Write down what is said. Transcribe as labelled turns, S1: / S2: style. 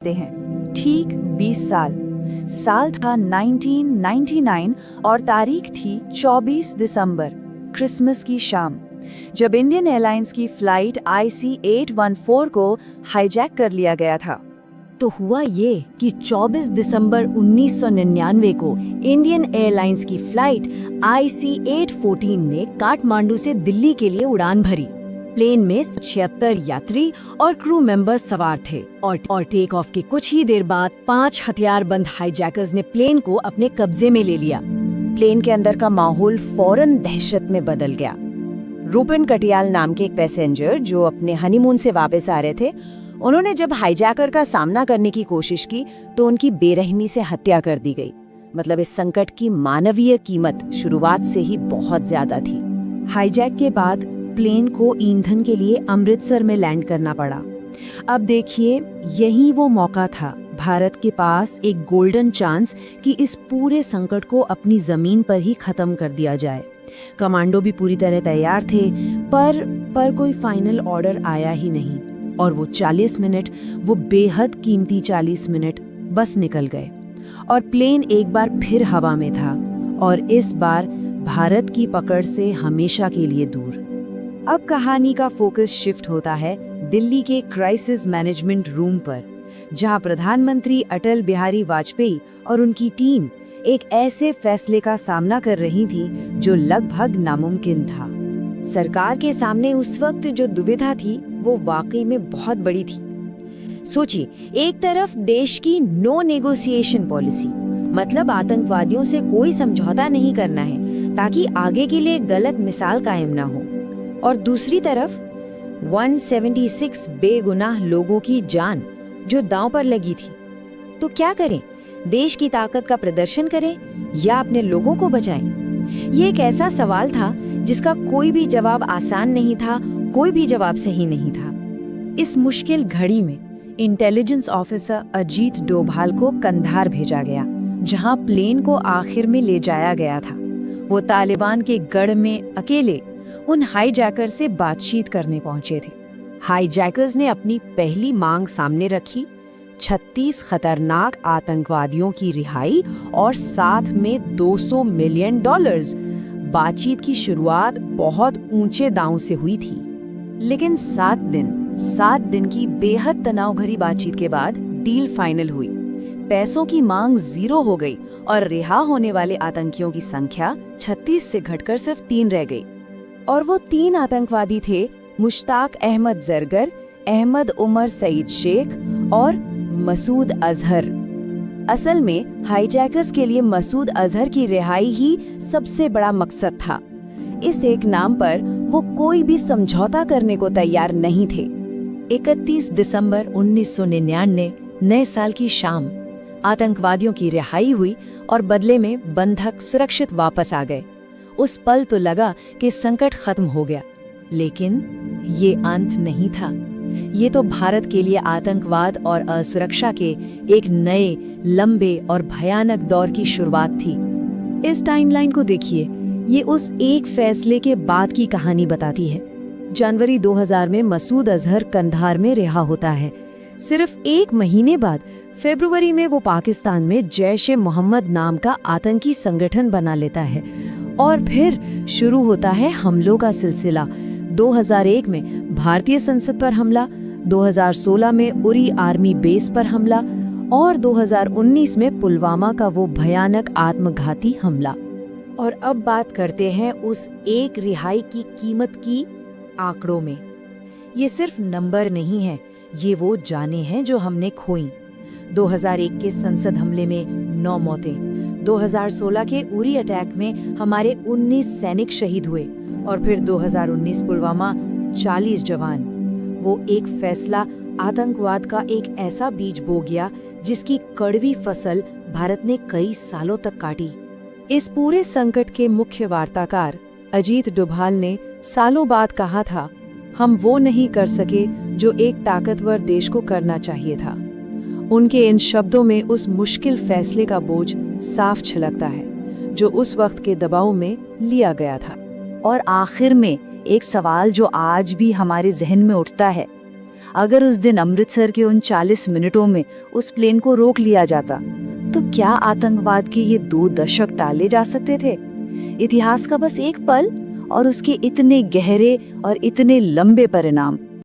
S1: करते हैं। ठीक 20 साल। साल था 1999 और तारीख थी 24 दिसंबर, क्रिसमस की शाम, जब इंडियन एयरलाइंस की फ्लाइट IC814 को हाईजैक कर लिया गया था।
S2: तो हुआ ये कि 24 दिसंबर 1999 को इंडियन एयरलाइंस की फ्लाइट IC814 ने काठमांडू से दिल्ली के लिए उड़ान भरी। प्लेन में 76 यात्री और क्रू मेंबर्स सवार थे और टेक ऑफ के कुछ ही देर बाद 5 हथियारबंद हाईजैकर्स ने प्लेन को अपने कब्जे में ले लिया। प्लेन के अंदर का माहौल फौरन दहशत में बदल गया। रूपन कटियाल नाम के एक पैसेंजर जो अपने हनीमून से वापस आ रहे थे, उन्होंने जब हाईजैकर का सामना करने की कोशिश की तो उनकी बेरहमी से हत्या कर दी गई। मतलब इस संकट की मानवीय कीमत शुरुआत से ही बहुत ज्यादा थी।
S1: हाईजैक के बाद प्लेन को ईंधन के लिए अमृतसर में लैंड करना पड़ा। अब देखिए, यही वो मौका था भारत के पास एक गोल्डन चांस कि इस पूरे संकट को अपनी जमीन पर ही खत्म कर दिया जाए। कमांडो भी पूरी तरह तैयार थे, पर कोई फाइनल ऑर्डर आया ही नहीं और वो 40 मिनट, वो बेहद कीमती 40 मिनट बस निकल गए और प्लेन एक बार फिर हवा में था और इस बार भारत की पकड़ से हमेशा के लिए दूर। अब कहानी का फोकस शिफ्ट होता है दिल्ली के क्राइसिस मैनेजमेंट रूम पर, जहां प्रधानमंत्री अटल बिहारी वाजपेयी और उनकी टीम एक ऐसे फैसले का सामना कर रही थी जो लगभग नामुमकिन था।
S2: सरकार के सामने उस वक्त जो दुविधा थी वो वाकई में बहुत बड़ी थी। सोचिए, एक तरफ देश की नो नेगोशिएशन पॉलिसी, मतलब आतंकवादियों से कोई समझौता नहीं करना है ताकि आगे के लिए गलत मिसाल कायम ना हो, और दूसरी तरफ 176 बेगुनाह लोगों की जान जो दांव पर लगी थी। तो क्या करें? देश की ताकत का प्रदर्शन करें या अपने लोगों को बचाएं? ये एक ऐसा सवाल था जिसका कोई भी जवाब आसान नहीं था, कोई भी जवाब सही नहीं था।
S1: इस मुश्किल घड़ी में इंटेलिजेंस ऑफिसर अजीत डोभाल को कंधार भेजा गया, जहां प्लेन को आखिर में ले जाया गया था। वो तालिबान के गढ़ में अकेले उन हाईजैकर से बातचीत करने पहुंचे थे।
S2: हाईजैकर्स ने अपनी पहली मांग सामने रखी, 36 खतरनाक आतंकवादियों की रिहाई और साथ में $200 मिलियन। बातचीत की शुरुआत बहुत ऊंचे दांव से हुई थी,
S1: लेकिन 7 दिन की बेहद तनाव भरी बातचीत के बाद डील फाइनल हुई। पैसों की मांग 0 हो गई और रिहा होने वाले आतंकियों की संख्या 36 से घटकर सिर्फ 3 रह गई।
S2: और वो 3 आतंकवादी थे मुश्ताक अहमद जरगर, अहमद उमर सईद शेख और मसूद अजहर। असल में हाईजैकर्स के लिए मसूद अजहर की रिहाई ही सबसे बड़ा मकसद था। इस एक नाम पर वो कोई भी समझौता करने को तैयार नहीं थे।
S1: 31 दिसंबर 1999 नए साल की शाम आतंकवादियों की रिहाई हुई और बदले में बंधक सुरक्षित वापस आ गए। उस पल तो लगा कि संकट खत्म हो गया, लेकिन ये अंत नहीं था। ये तो भारत के लिए आतंकवाद और असुरक्षा के एक नए, लंबे और भयानक दौर की शुरुआत थी। इस टाइमलाइन को देखिए, ये उस एक फैसले के बाद की कहानी बताती है। जनवरी 2000 में मसूद अजहर कंधार में रिहा होता है। सिर्फ 1 महीने बाद फरवरी में वो पाकिस्तान में जैश-ए-मोहम्मद नाम का आतंकी संगठन बना लेता है और फिर शुरू होता है हमलों का सिलसिला। 2001 में भारतीय संसद पर हमला, 2016 में उरी आर्मी बेस पर हमला और 2019 में पुलवामा का वो भयानक आत्मघाती हमला। और अब बात करते हैं उस एक रिहाई की कीमत की आंकड़ों में। ये सिर्फ नंबर नहीं है, ये वो जानें हैं जो हमने खोई। 2001 के संसद हमले में 9 मौतें, 2016 के उरी अटैक में हमारे 19 सैनिक शहीद हुए और फिर 2019 पुलवामा 40 जवान। वो एक फैसला आतंकवाद का एक ऐसा बीज बो गया जिसकी कड़वी फसल भारत ने कई सालों तक काटी। इस पूरे संकट के मुख्य वार्ताकार अजीत डोभाल ने सालों बाद कहा था, हम वो नहीं कर सके जो एक ताकतवर देश को करना चाहिए था। उनके इन शब्दों में उस मुश्किल फैसले का बोझ साफ छलकता है जो उस वक्त के दबाव में लिया गया था। और आखिर में एक सवाल जो आज भी हमारे जहन में उठता है, अगर उस दिन अमृतसर के उन 40 मिनटों में उस प्लेन को रोक लिया जाता तो क्या आतंकवाद के ये 2 दशक टाले जा सकते थे? इतिहास का बस एक पल और उसके इतने गहरे और इतने लंबे परिणाम।